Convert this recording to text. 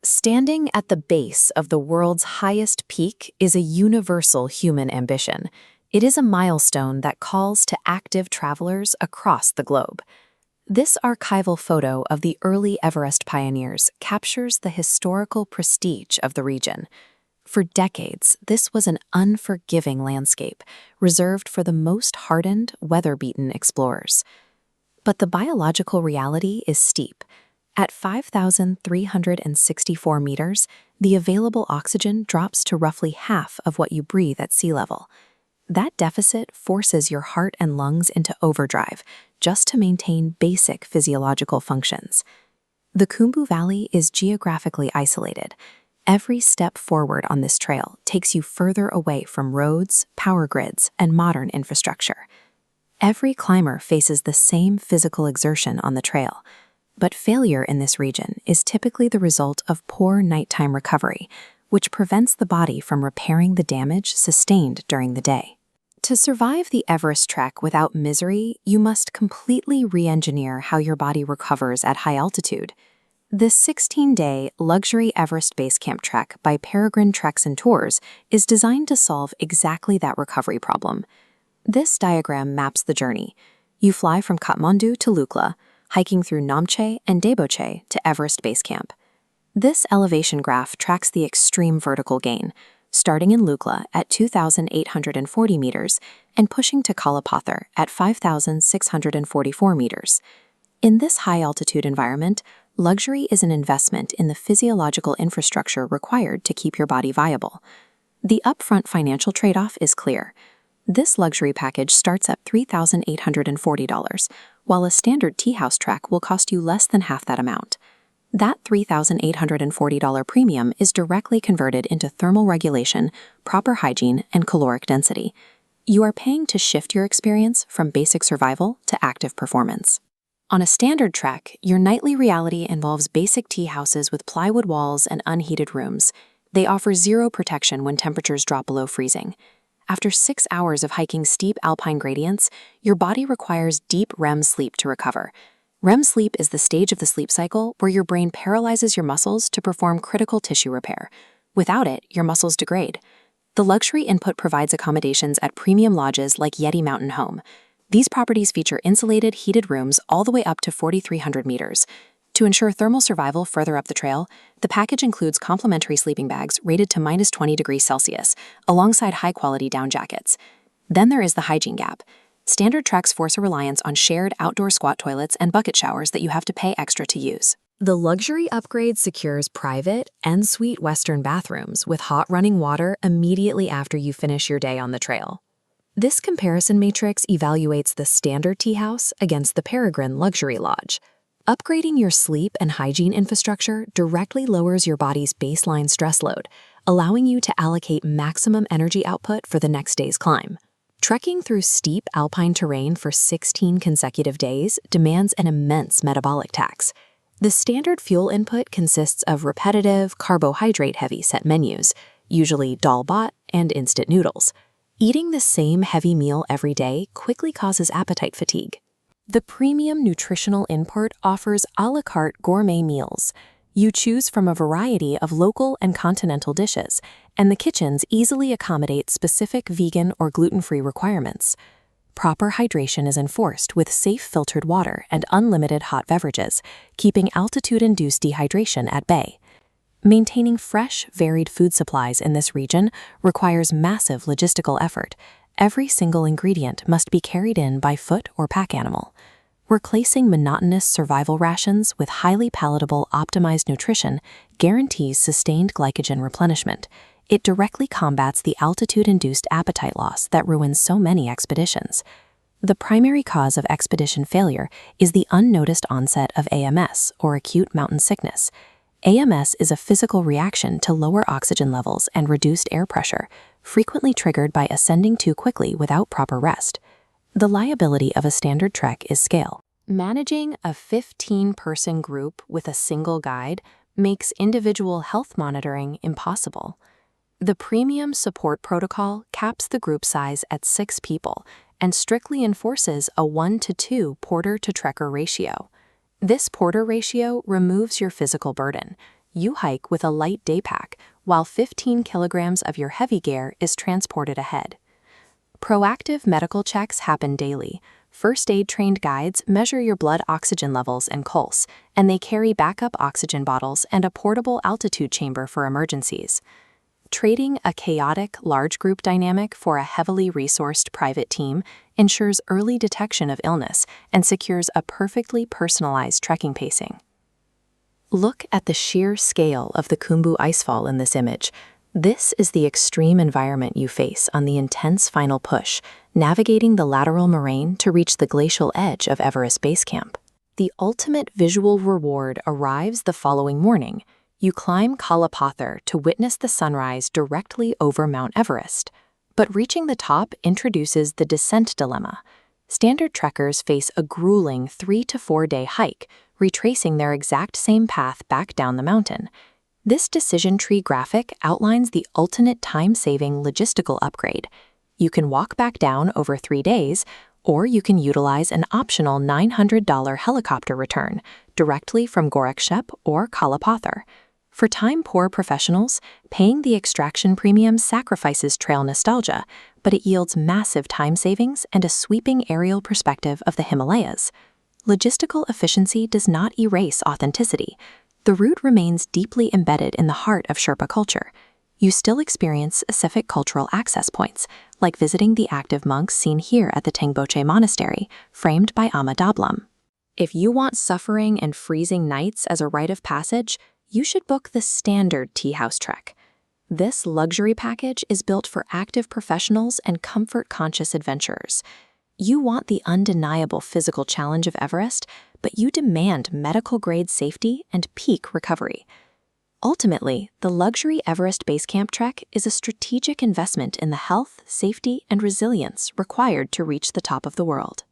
Standing at the base of the world's highest peak is a universal human ambition. It is a milestone that calls to active travelers across the globe. This archival photo of the early Everest pioneers captures the historical prestige of the region. For decades, this was an unforgiving landscape, reserved for the most hardened, weather-beaten explorers. But the biological reality is steep. At 5,364 meters, the available oxygen drops to roughly half of what you breathe at sea level. That deficit forces your heart and lungs into overdrive just to maintain basic physiological functions. The Khumbu Valley is geographically isolated. Every step forward on this trail takes you further away from roads, power grids, and modern infrastructure. Every climber faces the same physical exertion on the trail. But failure in this region is typically the result of poor nighttime recovery, which prevents the body from repairing the damage sustained during the day. To survive the Everest trek without misery, you must completely re-engineer how your body recovers at high altitude. This 16-day luxury Everest Base Camp trek by Peregrine Treks and Tours is designed to solve exactly that recovery problem. This diagram maps the journey. You fly from Kathmandu to Lukla, hiking through Namche and Deboche to Everest Base Camp. This elevation graph tracks the extreme vertical gain, starting in Lukla at 2,840 meters and pushing to Kala Patthar at 5,644 meters. In this high-altitude environment, luxury is an investment in the physiological infrastructure required to keep your body viable. The upfront financial trade-off is clear. This luxury package starts at $3,840, while a standard tea house trek will cost you less than half that amount. That $3,840 premium is directly converted into thermal regulation, proper hygiene, and caloric density. You are paying to shift your experience from basic survival to active performance. On a standard trek, your nightly reality involves basic tea houses with plywood walls and unheated rooms. They offer zero protection when temperatures drop below freezing. After 6 hours of hiking steep alpine gradients, your body requires deep REM sleep to recover. REM sleep is the stage of the sleep cycle where your brain paralyzes your muscles to perform critical tissue repair. Without it, your muscles degrade. The luxury input provides accommodations at premium lodges like Yeti Mountain Home. These properties feature insulated, heated rooms all the way up to 4,300 meters. To ensure thermal survival further up the trail, the package includes complimentary sleeping bags rated to -20 degrees Celsius, alongside high-quality down jackets. Then there is the hygiene gap. Standard treks force a reliance on shared outdoor squat toilets and bucket showers that you have to pay extra to use. The luxury upgrade secures private, en-suite Western bathrooms with hot running water immediately after you finish your day on the trail. This comparison matrix evaluates the standard tea house against the Peregrine luxury lodge. Upgrading your sleep and hygiene infrastructure directly lowers your body's baseline stress load, allowing you to allocate maximum energy output for the next day's climb. Trekking through steep alpine terrain for 16 consecutive days demands an immense metabolic tax. The standard fuel input consists of repetitive, carbohydrate-heavy set menus, usually dal bhat and instant noodles. Eating the same heavy meal every day quickly causes appetite fatigue. The premium nutritional import offers a la carte gourmet meals. You choose from a variety of local and continental dishes, and the kitchens easily accommodate specific vegan or gluten-free requirements. Proper hydration is enforced with safe filtered water and unlimited hot beverages, keeping altitude-induced dehydration at bay. Maintaining fresh, varied food supplies in this region requires massive logistical effort. Every single ingredient must be carried in by foot or pack animal. Replacing monotonous survival rations with highly palatable, optimized nutrition guarantees sustained glycogen replenishment. It directly combats the altitude-induced appetite loss that ruins so many expeditions. The primary cause of expedition failure is the unnoticed onset of AMS, or acute mountain sickness. AMS is a physical reaction to lower oxygen levels and reduced air pressure, frequently triggered by ascending too quickly without proper rest. The liability of a standard trek is scale. Managing a 15-person group with a single guide makes individual health monitoring impossible. The premium support protocol caps the group size at 6 people and strictly enforces a 1-to-2 porter-to-trekker ratio. This porter ratio removes your physical burden. You hike with a light daypack, while 15 kilograms of your heavy gear is transported ahead. Proactive medical checks happen daily. First aid-trained guides measure your blood oxygen levels and pulse, and they carry backup oxygen bottles and a portable altitude chamber for emergencies. Trading a chaotic, large group dynamic for a heavily resourced private team ensures early detection of illness and secures a perfectly personalized trekking pacing. Look at the sheer scale of the Khumbu icefall in this image. This is the extreme environment you face on the intense final push, navigating the lateral moraine to reach the glacial edge of Everest Base Camp. The ultimate visual reward arrives the following morning. You climb Kala Patthar to witness the sunrise directly over Mount Everest. But reaching the top introduces the descent dilemma. Standard trekkers face a grueling 3 to 4 day hike, retracing their exact same path back down the mountain. This decision tree graphic outlines the ultimate time-saving logistical upgrade. You can walk back down over 3 days, or you can utilize an optional $900 helicopter return directly from Gorak Shep or Kala Patthar. For time-poor professionals, paying the extraction premium sacrifices trail nostalgia, but it yields massive time savings and a sweeping aerial perspective of the Himalayas. Logistical efficiency does not erase authenticity. The route remains deeply embedded in the heart of Sherpa culture. You still experience specific cultural access points, like visiting the active monks seen here at the Deboche monastery, framed by Ama Dablam. If you want suffering and freezing nights as a rite of passage, you should book the standard tea house trek. This luxury package is built for active professionals and comfort-conscious adventurers. You want the undeniable physical challenge of Everest, but you demand medical-grade safety and peak recovery. Ultimately, the luxury Everest Base Camp trek is a strategic investment in the health, safety, and resilience required to reach the top of the world.